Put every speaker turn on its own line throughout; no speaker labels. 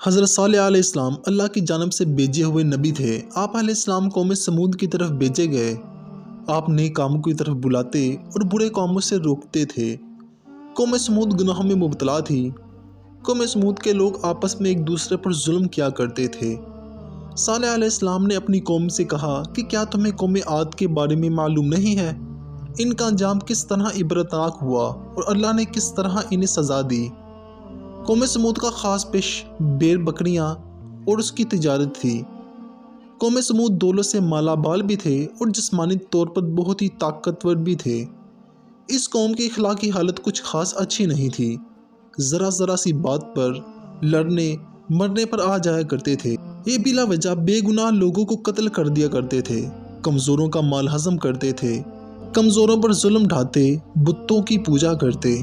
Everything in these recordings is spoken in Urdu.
حضرت صالح علیہ السلام اللہ کی جانب سے بھیجے ہوئے نبی تھے۔ آپ علیہ السلام قوم سمود کی طرف بھیجے گئے۔ آپ نیک کاموں کی طرف بلاتے اور برے کاموں سے روکتے تھے۔ قوم سمود گناہوں میں مبتلا تھی۔ قوم سمود کے لوگ آپس میں ایک دوسرے پر ظلم کیا کرتے تھے۔ صالح علیہ السلام نے اپنی قوم سے کہا کہ کیا تمہیں قوم عاد کے بارے میں معلوم نہیں ہے؟ ان کا انجام کس طرح عبرتناک ہوا اور اللہ نے کس طرح انہیں سزا دی۔ قوم سمود کا خاص پیش بیر بکریاں اور اس کی تجارت تھی۔ قوم سمود دولت سے مالا بال بھی تھے اور جسمانی طور پر بہت ہی طاقتور بھی تھے۔ اس قوم کی اخلاقی حالت کچھ خاص اچھی نہیں تھی۔ ذرا سی بات پر لڑنے مرنے پر آ جایا کرتے تھے۔ یہ بلا وجہ بے گناہ لوگوں کو قتل کر دیا کرتے تھے، کمزوروں کا مال ہضم کرتے تھے، کمزوروں پر ظلم ڈھاتے، بتوں کی پوجا کرتے۔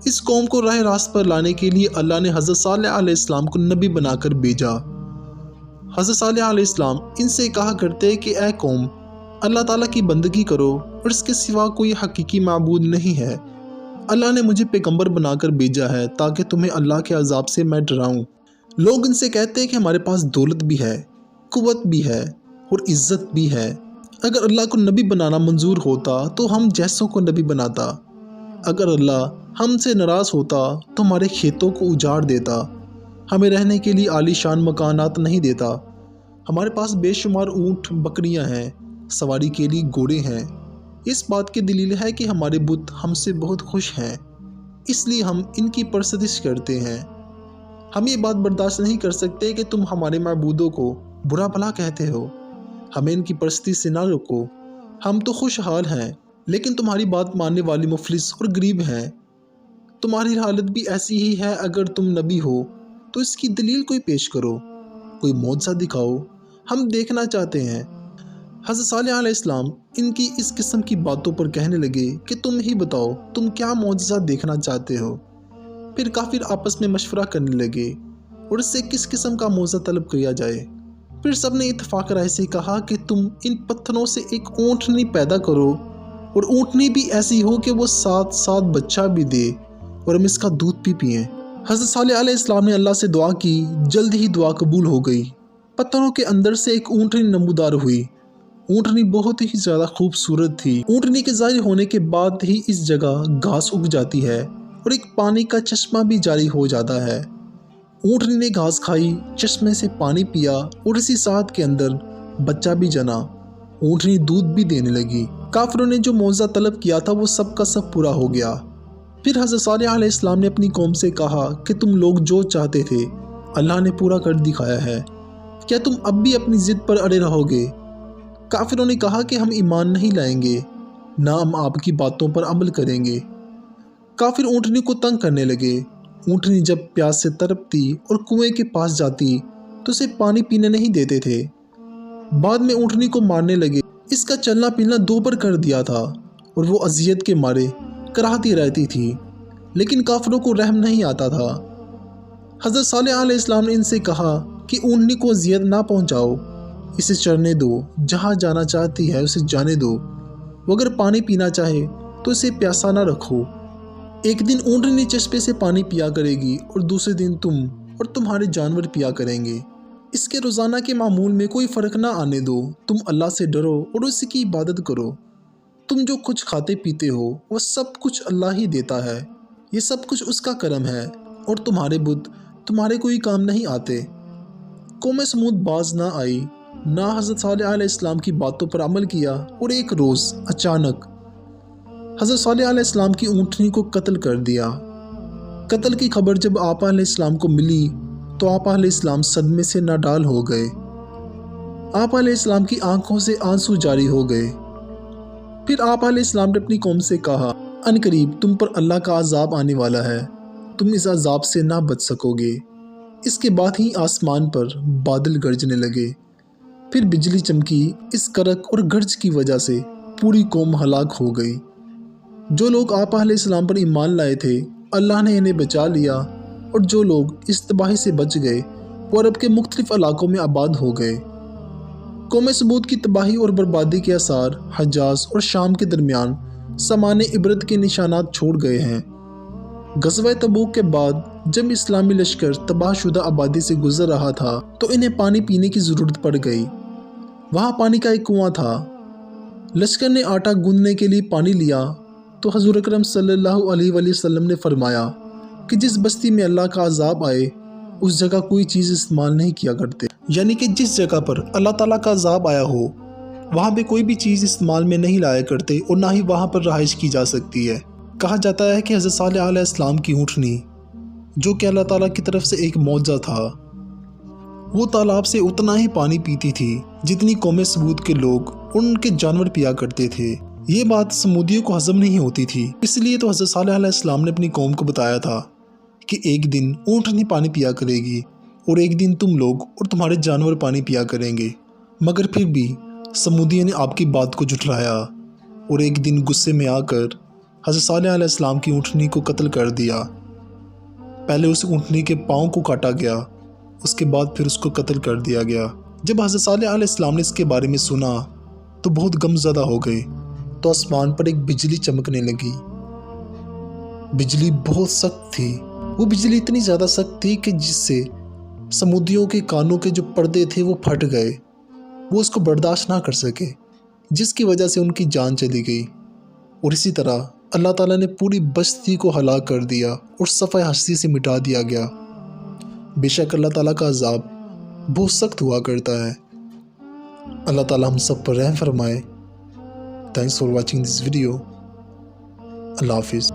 اس قوم کو راہ راست پر لانے کے لیے اللہ نے حضرت صالح علیہ السلام کو نبی بنا کر بھیجا۔ حضرت صالح علیہ السلام ان سے کہا کرتے کہ اے قوم، اللہ تعالیٰ کی بندگی کرو اور اس کے سوا کوئی حقیقی معبود نہیں ہے۔ اللہ نے مجھے پیغمبر بنا کر بھیجا ہے تاکہ تمہیں اللہ کے عذاب سے میں ڈراؤں۔ لوگ ان سے کہتے کہ ہمارے پاس دولت بھی ہے، قوت بھی ہے اور عزت بھی ہے۔ اگر اللہ کو نبی بنانا منظور ہوتا تو ہم جیسوں کو نبی بناتا۔ اگر اللہ ہم سے ناراض ہوتا تو ہمارے کھیتوں کو اجاڑ دیتا، ہمیں رہنے کے لیے عالی شان مکانات نہیں دیتا۔ ہمارے پاس بے شمار اونٹ بکریاں ہیں، سواری کے لیے گھوڑے ہیں۔ اس بات کی دلیل ہے کہ ہمارے بت ہم سے بہت خوش ہیں، اس لیے ہم ان کی پرستش کرتے ہیں۔ ہم یہ بات برداشت نہیں کر سکتے کہ تم ہمارے معبودوں کو برا بھلا کہتے ہو۔ ہمیں ان کی پرستی سے نہ روکو، ہم تو خوشحال ہیں، لیکن تمہاری بات ماننے والے مفلس اور غریب ہیں۔ تمہاری حالت بھی ایسی ہی ہے۔ اگر تم نبی ہو تو اس کی دلیل کوئی پیش کرو، کوئی معجزہ دکھاؤ، ہم دیکھنا چاہتے ہیں۔ حضرت صالح علیہ السلام ان کی اس قسم کی باتوں پر کہنے لگے کہ تم ہی بتاؤ تم کیا معجزہ دیکھنا چاہتے ہو۔ پھر کافر آپس میں مشورہ کرنے لگے اور اس سے کس قسم کا معجزہ طلب کیا جائے۔ پھر سب نے اتفاق رائے سے کہا کہ تم ان پتھروں سے ایک اونٹنی پیدا کرو اور اونٹنی بھی ایسی ہو کہ وہ 7 بچہ بھی دے اور ہم اس کا دودھ بھی پئیں۔ حضرت صالح علیہ السلام نے اللہ سے دعا کی، جلد ہی دعا قبول ہو گئی۔ پتھروں کے اندر سے ایک اونٹنی نمودار ہوئی۔ اونٹنی بہت ہی زیادہ خوبصورت تھی۔ اونٹنی کے ظاہر ہونے کے بعد ہی اس جگہ گھاس اگ جاتی ہے اور ایک پانی کا چشمہ بھی جاری ہو جاتا ہے۔ اونٹنی نے گھاس کھائی، چشمے سے پانی پیا اور اسی ساتھ کے اندر بچہ بھی جنا۔ اونٹنی دودھ بھی دینے لگی۔ کافروں نے جو معجزہ طلب کیا تھا وہ سب کا سب پورا ہو گیا۔ پھر حضرت صالح علیہ السلام نے اپنی قوم سے کہا کہ تم لوگ جو چاہتے تھے اللہ نے پورا کر دکھایا ہے، کیا تم اب بھی اپنی ضد پر اڑے رہو گے؟ کافروں نے کہا کہ ہم ایمان نہیں لائیں گے، نہ ہم آپ کی باتوں پر عمل کریں گے۔ کافر اونٹنی کو تنگ کرنے لگے۔ اونٹنی جب پیاس سے تڑپتی اور کنویں کے پاس جاتی تو اسے پانی پینے نہیں دیتے تھے۔ بعد میں اونٹنی کو مارنے لگے۔ اس کا چلنا پھرنا دوبر کر دیا تھا اور وہ اذیت کے مارے کراہتی رہتی تھی، لیکن کافروں کو رحم نہیں آتا تھا۔ حضرت صالح علیہ السلام نے ان سے کہا کہ اونٹنی کو اذیت نہ پہنچاؤ، اسے چرنے دو، جہاں جانا چاہتی ہے اسے جانے دو۔ وہ اگر پانی پینا چاہے تو اسے پیاسا نہ رکھو۔ ایک دن اونٹنی چشمے سے پانی پیا کرے گی اور دوسرے دن تم اور تمہارے جانور پیا کریں گے۔ اس کے روزانہ کے معمول میں کوئی فرق نہ آنے دو۔ تم اللہ سے ڈرو اور اسی کی عبادت کرو۔ تم جو کچھ کھاتے پیتے ہو وہ سب کچھ اللہ ہی دیتا ہے، یہ سب کچھ اس کا کرم ہے، اور تمہارے بت تمہارے کوئی کام نہیں آتے۔ قوم سمود باز نہ آئی، نہ حضرت صالح علیہ السلام کی باتوں پر عمل کیا، اور ایک روز اچانک حضرت صالح علیہ السلام کی اونٹنی کو قتل کر دیا۔ قتل کی خبر جب آقا علیہ السلام کو ملی تو آقا علیہ السلام صدمے سے ناڈال ہو گئے۔ آقا علیہ السلام کی آنکھوں سے آنسو جاری ہو گئے۔ پھر آقا علیہ السلام نے اپنی قوم سے کہا، ان قریب تم پر اللہ کا عذاب آنے والا ہے، تم اس عذاب سے نہ بچ سکو گے۔ اس کے بعد ہی آسمان پر بادل گرجنے لگے، پھر بجلی چمکی۔ اس کرک اور گرج کی وجہ سے پوری قوم ہلاک ہو گئی۔ جو لوگ آقا علیہ السلام پر ایمان لائے تھے اللہ نے انہیں بچا لیا، اور جو لوگ اس تباہی سے بچ گئے وہ عرب کے مختلف علاقوں میں آباد ہو گئے۔ قوم سمود کی تباہی اور بربادی کے آثار حجاز اور شام کے درمیان سامان عبرت کے نشانات چھوڑ گئے ہیں۔ غزوہ تبوک کے بعد جب اسلامی لشکر تباہ شدہ آبادی سے گزر رہا تھا تو انہیں پانی پینے کی ضرورت پڑ گئی۔ وہاں پانی کا ایک کنواں تھا۔ لشکر نے آٹا گوندنے کے لیے پانی لیا تو حضور اکرم صلی اللہ علیہ وآلہ وسلم نے فرمایا کہ جس بستی میں اللہ کا عذاب آئے اس جگہ کوئی چیز استعمال نہیں کیا کرتے، یعنی کہ جس جگہ پر اللہ تعالیٰ کا عذاب آیا ہو وہاں پہ کوئی بھی چیز استعمال میں نہیں لایا کرتے اور نہ ہی وہاں پر رہائش کی جا سکتی ہے۔ کہا جاتا ہے کہ حضرت صالح علیہ السلام کی اونٹنی، جو کہ اللہ تعالیٰ کی طرف سے ایک معجزہ تھا، وہ تالاب سے اتنا ہی پانی پیتی تھی جتنی قوم سمود کے لوگ اور ان کے جانور پیا کرتے تھے۔ یہ بات سمودیوں کو ہضم نہیں ہوتی تھی، اس لیے تو حضرت صالح علیہ السلام نے اپنی قوم کو بتایا تھا کہ ایک دن اونٹنی پانی پیا کرے گی اور ایک دن تم لوگ اور تمہارے جانور پانی پیا کریں گے۔ مگر پھر بھی سمودیوں نے آپ کی بات کو جھٹلایا اور ایک دن غصے میں آ کر حضرت صالح علیہ السلام کی اونٹنی کو قتل کر دیا۔ پہلے اس اونٹنی کے پاؤں کو کاٹا گیا، اس کے بعد پھر اس کو قتل کر دیا گیا۔ جب حضرت صالح علیہ السلام نے اس کے بارے میں سنا تو بہت غم زدہ ہو گئے، تو آسمان پر ایک بجلی چمکنے لگی۔ بجلی بہت سخت تھی، وہ بجلی اتنی زیادہ سخت تھی کہ جس سے سمودیوں کے کانوں کے جو پردے تھے وہ پھٹ گئے، وہ اس کو برداشت نہ کر سکے، جس کی وجہ سے ان کی جان چلی گئی۔ اور اسی طرح اللہ تعالیٰ نے پوری بستی کو ہلاک کر دیا اور صفحہ ہستی سے مٹا دیا گیا۔ بے شک اللہ تعالیٰ کا عذاب بہت سخت ہوا کرتا ہے۔ اللہ تعالیٰ ہم سب پر رحم فرمائے۔ Thanks for watching this video. اللہ حافظ۔